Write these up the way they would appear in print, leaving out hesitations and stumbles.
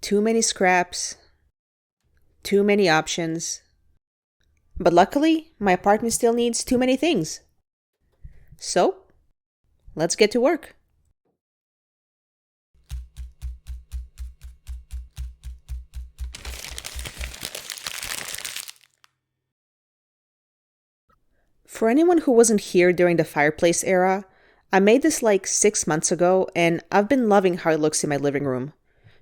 Too many scraps, too many options. But luckily, my apartment still needs too many things. So, let's get to work. For anyone who wasn't here during the Fireplace era, I made this like 6 months ago, and I've been loving how it looks in my living room,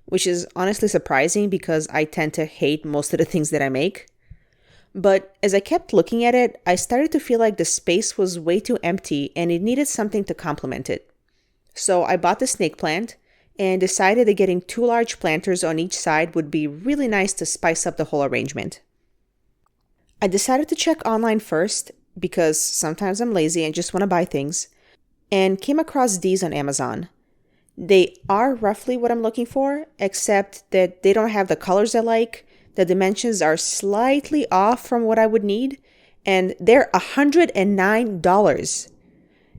which is honestly surprising because I tend to hate most of the things that I make. But as I kept looking at it, I started to feel like the space was way too empty and it needed something to complement it. So I bought the snake plant and decided that getting 2 large planters on each side would be really nice to spice up the whole arrangement. I decided to check online first because sometimes I'm lazy and just want to buy things, and came across these on Amazon. They are roughly what I'm looking for, except that they don't have the colors I like, the dimensions are slightly off from what I would need, and they're $109.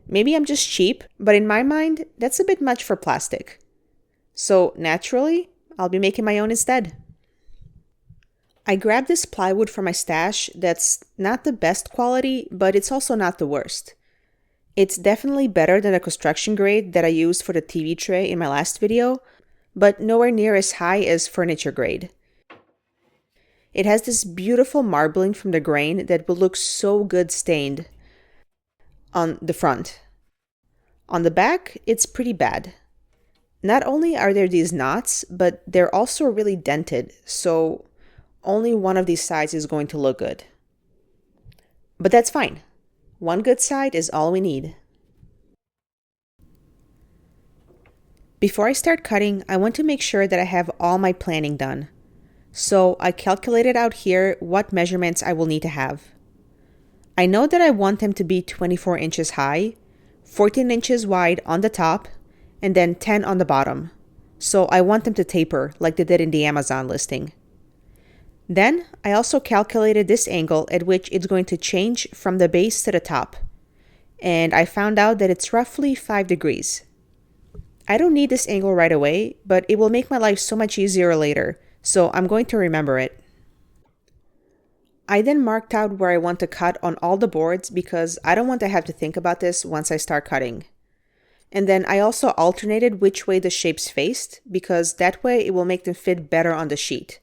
Maybe I'm just cheap, but in my mind, that's a bit much for plastic. So naturally, I'll be making my own instead. I grabbed this plywood from my stash that's not the best quality, but it's also not the worst. It's definitely better than the construction grade that I used for the TV tray in my last video, but nowhere near as high as furniture grade. It has this beautiful marbling from the grain that will look so good stained on the front. On the back, it's pretty bad. Not only are there these knots, but they're also really dented, so only one of these sides is going to look good. But that's fine. One good side is all we need. Before I start cutting, I want to make sure that I have all my planning done. So I calculated out here what measurements I will need to have. I know that I want them to be 24 inches high, 14 inches wide on the top, and then 10 on the bottom. So I want them to taper like they did in the Amazon listing. Then I also calculated this angle at which it's going to change from the base to the top. And I found out that it's roughly 5 degrees. I don't need this angle right away, but it will make my life so much easier later, so I'm going to remember it. I then marked out where I want to cut on all the boards because I don't want to have to think about this once I start cutting. And then I also alternated which way the shapes faced because that way it will make them fit better on the sheet.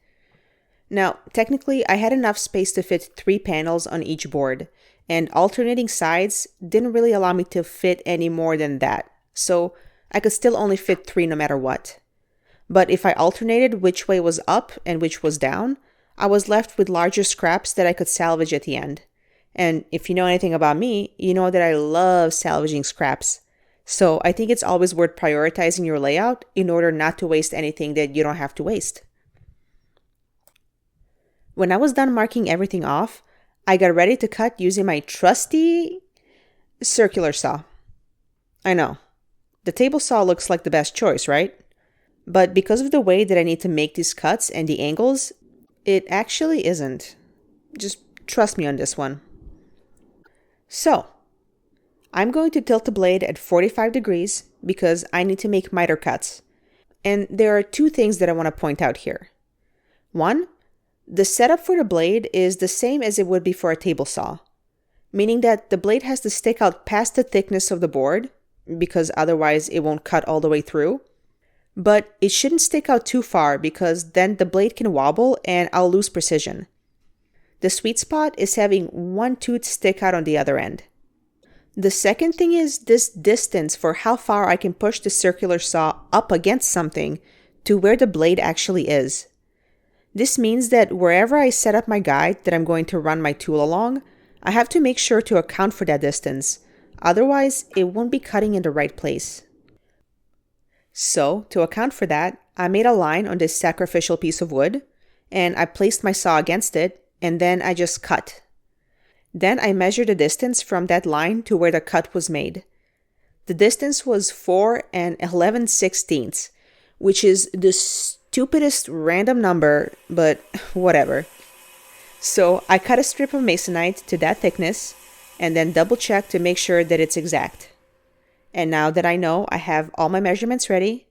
Now, technically, I had enough space to fit 3 panels on each board, and alternating sides didn't really allow me to fit any more than that, so I could still only fit 3 no matter what. But if I alternated which way was up and which was down, I was left with larger scraps that I could salvage at the end. And if you know anything about me, you know that I love salvaging scraps. So I think it's always worth prioritizing your layout in order not to waste anything that you don't have to waste. When I was done marking everything off, I got ready to cut using my trusty circular saw. I know, the table saw looks like the best choice, right? But because of the way that I need to make these cuts and the angles, it actually isn't. Just trust me on this one. So, I'm going to tilt the blade at 45 degrees because I need to make miter cuts. And there are 2 things that I want to point out here. One, the setup for the blade is the same as it would be for a table saw, meaning that the blade has to stick out past the thickness of the board, because otherwise it won't cut all the way through. But it shouldn't stick out too far because then the blade can wobble and I'll lose precision. The sweet spot is having one tooth stick out on the other end. The second thing is this distance for how far I can push the circular saw up against something to where the blade actually is. This means that wherever I set up my guide that I'm going to run my tool along, I have to make sure to account for that distance. Otherwise, it won't be cutting in the right place. So, to account for that, I made a line on this sacrificial piece of wood, and I placed my saw against it, and then I just cut. Then I measured the distance from that line to where the cut was made. The distance was 4 11/16, which is the stupidest random number, but whatever. So I cut a strip of masonite to that thickness and then double check to make sure that it's exact. And now that I know I have all my measurements ready,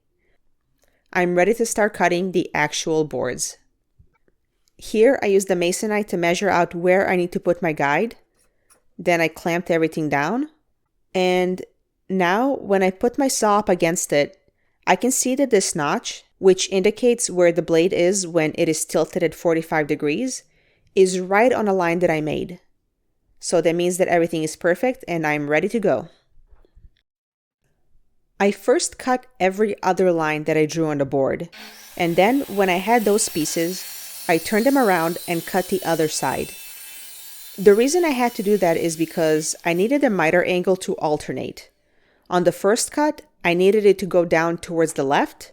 I'm ready to start cutting the actual boards. Here I used the masonite to measure out where I need to put my guide. Then I clamped everything down. And now when I put my saw up against it, I can see that this notch, which indicates where the blade is when it is tilted at 45 degrees, is right on a line that I made. So that means that everything is perfect and I'm ready to go. I first cut every other line that I drew on the board, and then when I had those pieces, I turned them around and cut the other side. The reason I had to do that is because I needed the miter angle to alternate. On the first cut, I needed it to go down towards the left,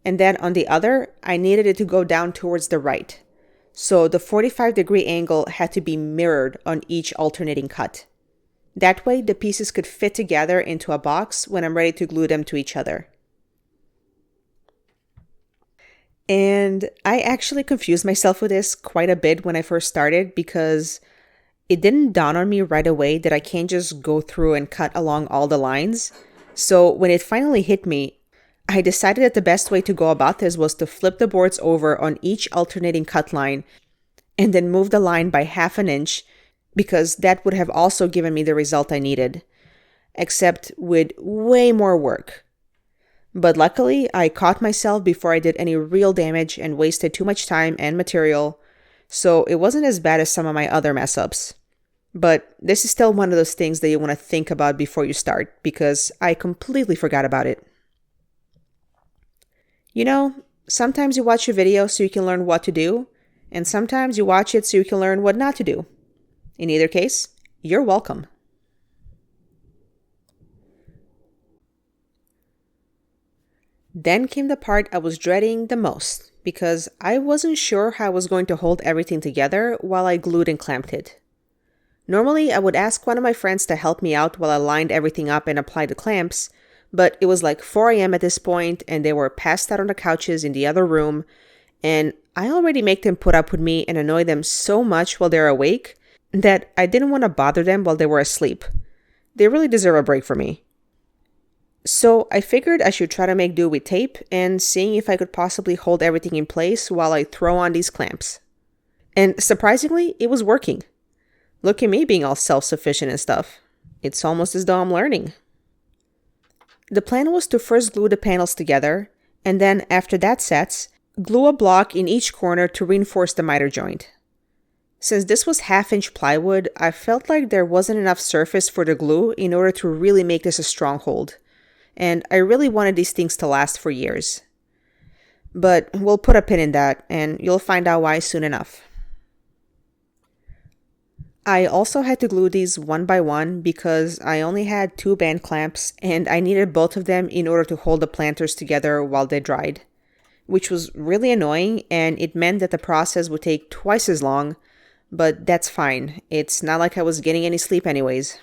and then on the other, I needed it to go down towards the right. So the 45-degree angle had to be mirrored on each alternating cut. That way, the pieces could fit together into a box when I'm ready to glue them to each other. And I actually confused myself with this quite a bit when I first started because it didn't dawn on me right away that I can't just go through and cut along all the lines. So when it finally hit me, I decided that the best way to go about this was to flip the boards over on each alternating cut line and then move the line by 1/2 inch, because that would have also given me the result I needed, except with way more work. But luckily, I caught myself before I did any real damage and wasted too much time and material, so it wasn't as bad as some of my other mess-ups. But this is still one of those things that you want to think about before you start, because I completely forgot about it. You know, sometimes you watch a video so you can learn what to do, and sometimes you watch it so you can learn what not to do. In either case, you're welcome. Then came the part I was dreading the most, because I wasn't sure how I was going to hold everything together while I glued and clamped it. Normally, I would ask one of my friends to help me out while I lined everything up and applied the clamps, but it was like 4 a.m. at this point, and they were passed out on the couches in the other room, and I already make them put up with me and annoy them so much while they're awake that I didn't want to bother them while they were asleep. They really deserve a break from me. So I figured I should try to make do with tape and seeing if I could possibly hold everything in place while I throw on these clamps. And surprisingly, it was working. Look at me being all self-sufficient and stuff. It's almost as though I'm learning. The plan was to first glue the panels together, and then after that sets, glue a block in each corner to reinforce the miter joint. Since this was 1/2 inch plywood, I felt like there wasn't enough surface for the glue in order to really make this a stronghold. And I really wanted these things to last for years. But we'll put a pin in that, and you'll find out why soon enough. I also had to glue these one by one because I only had 2 band clamps, and I needed both of them in order to hold the planters together while they dried, which was really annoying, and it meant that the process would take twice as long, but that's fine. It's not like I was getting any sleep anyways.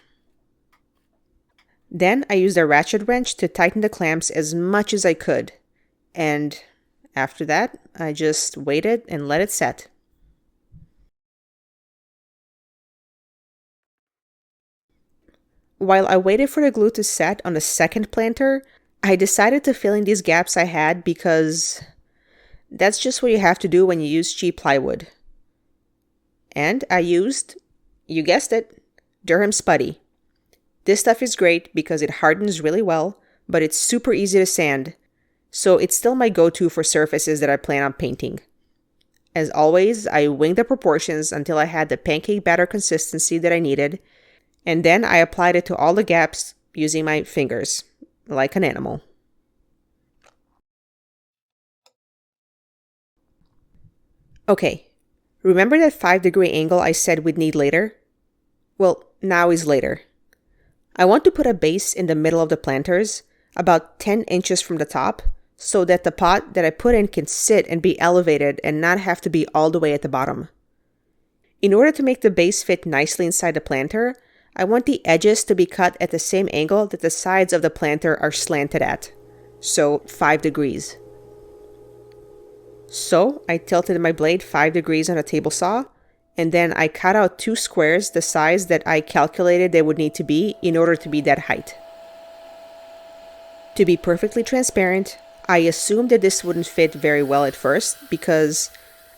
Then I used a ratchet wrench to tighten the clamps as much as I could, and after that, I just waited and let it set. While I waited for the glue to set on the second planter, I decided to fill in these gaps I had because that's just what you have to do when you use cheap plywood. And I used, you guessed it, Durham Spuddy. This stuff is great because it hardens really well, but it's super easy to sand, so it's still my go-to for surfaces that I plan on painting. As always, I winged the proportions until I had the pancake batter consistency that I needed, and then I applied it to all the gaps using my fingers, like an animal. Okay, remember that 5-degree angle I said we'd need later? Well, now is later. I want to put a base in the middle of the planters, about 10 inches from the top, so that the pot that I put in can sit and be elevated and not have to be all the way at the bottom. In order to make the base fit nicely inside the planter, I want the edges to be cut at the same angle that the sides of the planter are slanted at, so 5 degrees. So I tilted my blade 5 degrees on a table saw, and then I cut out 2 squares the size that I calculated they would need to be in order to be that height. To be perfectly transparent, I assumed that this wouldn't fit very well at first because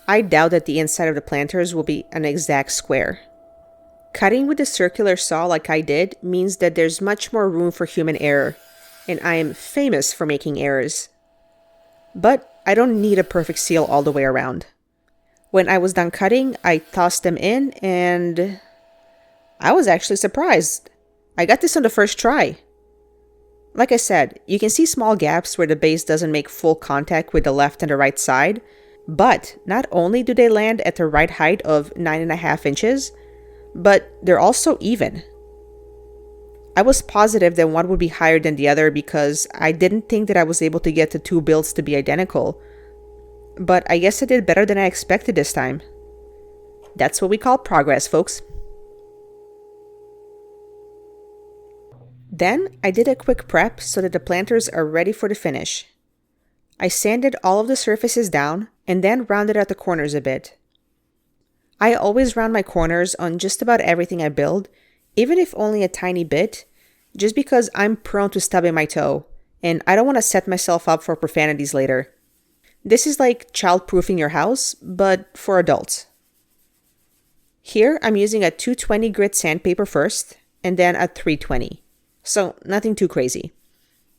I doubt that the inside of the planters will be an exact square. Cutting with a circular saw like I did means that there's much more room for human error, and I am famous for making errors. But I don't need a perfect seal all the way around. When I was done cutting, I tossed them in and I was actually surprised. I got this on the first try. Like I said, you can see small gaps where the base doesn't make full contact with the left and the right side, but not only do they land at the right height of 9.5 inches, but they're also even. I was positive that one would be higher than the other because I didn't think that I was able to get the two builds to be identical, but I guess I did better than I expected this time. That's what we call progress, folks. Then I did a quick prep so that the planters are ready for the finish. I sanded all of the surfaces down and then rounded out the corners a bit. I always round my corners on just about everything I build, even if only a tiny bit, just because I'm prone to stubbing my toe, and I don't want to set myself up for profanities later. This is like child-proofing your house, but for adults. Here I'm using a 220 grit sandpaper first, and then a 320. So nothing too crazy.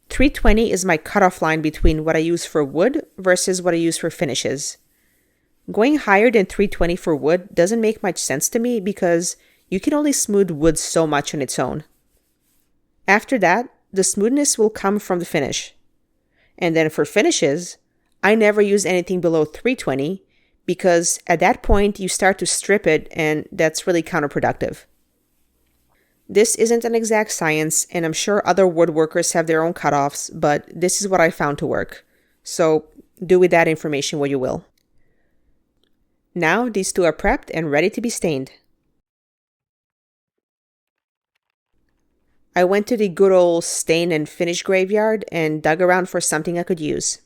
320 is my cutoff line between what I use for wood versus what I use for finishes. Going higher than 320 for wood doesn't make much sense to me because you can only smooth wood so much on its own. After that, the smoothness will come from the finish. And then for finishes, I never use anything below 320 because at that point you start to strip it and that's really counterproductive. This isn't an exact science, and I'm sure other woodworkers have their own cutoffs, but this is what I found to work. So do with that information what you will. Now these two are prepped and ready to be stained. I went to the good old stain and finish graveyard and dug around for something I could use.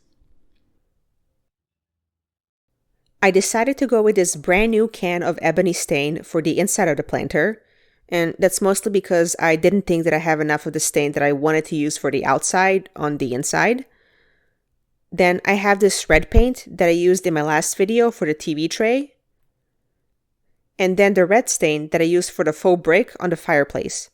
I decided to go with this brand new can of ebony stain for the inside of the planter, and that's mostly because I didn't think that I have enough of the stain that I wanted to use for the outside on the inside. Then I have this red paint that I used in my last video for the TV tray. And then the red stain that I used for the faux brick on the fireplace.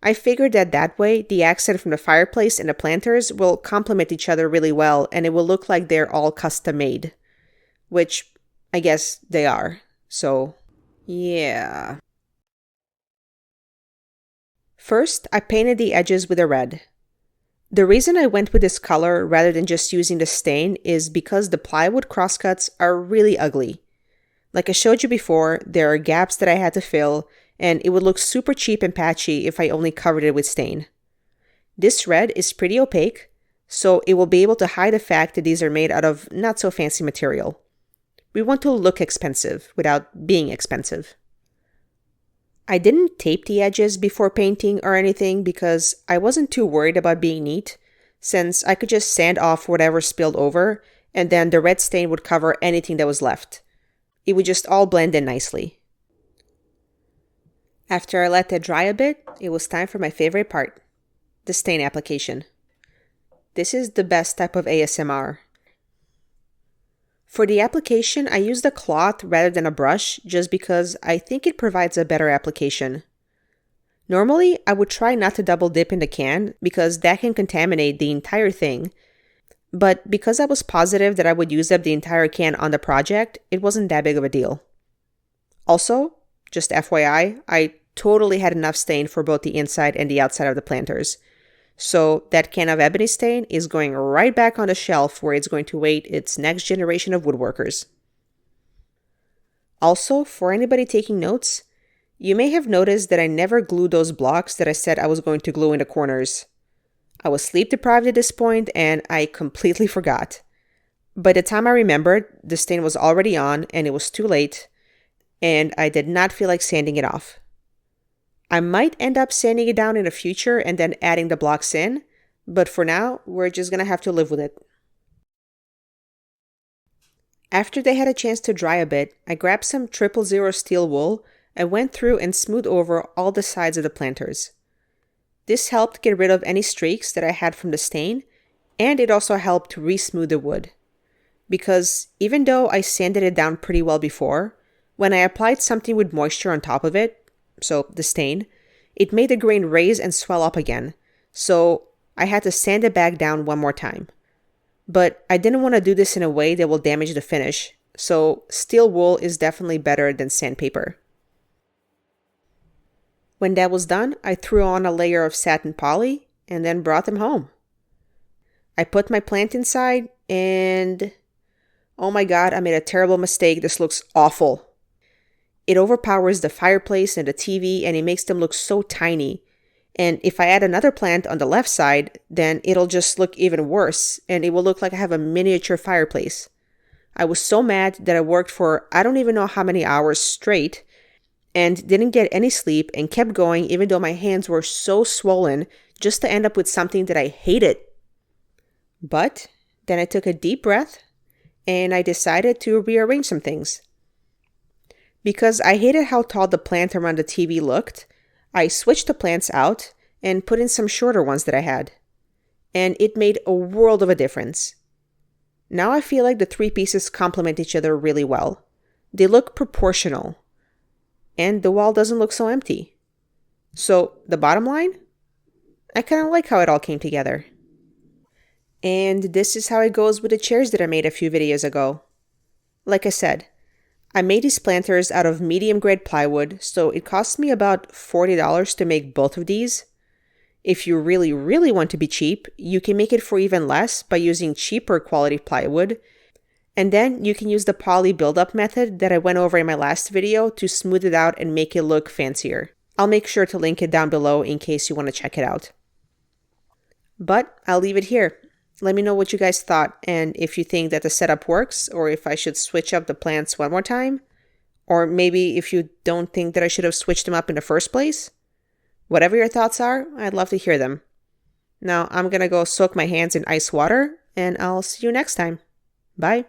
I figured that that way the accent from the fireplace and the planters will complement each other really well and it will look like they're all custom made. Which I guess they are. So, yeah. First, I painted the edges with a red. The reason I went with this color rather than just using the stain is because the plywood crosscuts are really ugly. Like I showed you before, there are gaps that I had to fill, and it would look super cheap and patchy if I only covered it with stain. This red is pretty opaque, so it will be able to hide the fact that these are made out of not so fancy material. We want to look expensive without being expensive. I didn't tape the edges before painting or anything because I wasn't too worried about being neat, since I could just sand off whatever spilled over, and then the red stain would cover anything that was left. It would just all blend in nicely. After I let that dry a bit, it was time for my favorite part, the stain application. This is the best type of ASMR. For the application, I used a cloth rather than a brush just because I think it provides a better application. Normally, I would try not to double dip in the can because that can contaminate the entire thing. But because I was positive that I would use up the entire can on the project, it wasn't that big of a deal. Also, just FYI, I totally had enough stain for both the inside and the outside of the planters. So that can of ebony stain is going right back on the shelf where it's going to wait its next generation of woodworkers. Also, for anybody taking notes, you may have noticed that I never glued those blocks that I said I was going to glue in the corners. I was sleep deprived at this point and I completely forgot. By the time I remembered, the stain was already on and it was too late, and I did not feel like sanding it off. I might end up sanding it down in the future and then adding the blocks in, but for now, we're just gonna have to live with it. After they had a chance to dry a bit, I grabbed some 000 steel wool and went through and smoothed over all the sides of the planters. This helped get rid of any streaks that I had from the stain, And it also helped re-smooth the wood. Because even though I sanded it down pretty well before, when I applied something with moisture on top of it, so the stain, it made the grain raise and swell up again. So I had to sand it back down one more time. But I didn't want to do this in a way that will damage the finish, so steel wool is definitely better than sandpaper. When that was done, I threw on a layer of satin poly and then brought them home. I put my plant inside and... oh my god, I made a terrible mistake. This looks awful. It overpowers the fireplace and the TV and it makes them look so tiny. And if I add another plant on the left side, then it'll just look even worse and it will look like I have a miniature fireplace. I was so mad that I worked for I don't even know how many hours straight and didn't get any sleep and kept going even though my hands were so swollen just to end up with something that I hated. But then I took a deep breath and I decided to rearrange some things. Because I hated how tall the plant around the TV looked, I switched the plants out and put in some shorter ones that I had. And it made a world of a difference. Now I feel like the three pieces complement each other really well. They look proportional. And the wall doesn't look so empty. So the bottom line? I kind of like how it all came together. And this is how it goes with the chairs that I made a few videos ago. Like I said, I made these planters out of medium grade plywood, so it cost me about $40 to make both of these. If you really, really want to be cheap, you can make it for even less by using cheaper quality plywood. And then you can use the poly buildup method that I went over in my last video to smooth it out and make it look fancier. I'll make sure to link it down below in case you want to check it out. But I'll leave it here. Let me know what you guys thought and if you think that the setup works or if I should switch up the plants one more time. Or maybe if you don't think that I should have switched them up in the first place. Whatever your thoughts are, I'd love to hear them. Now I'm going to go soak my hands in ice water and I'll see you next time. Bye.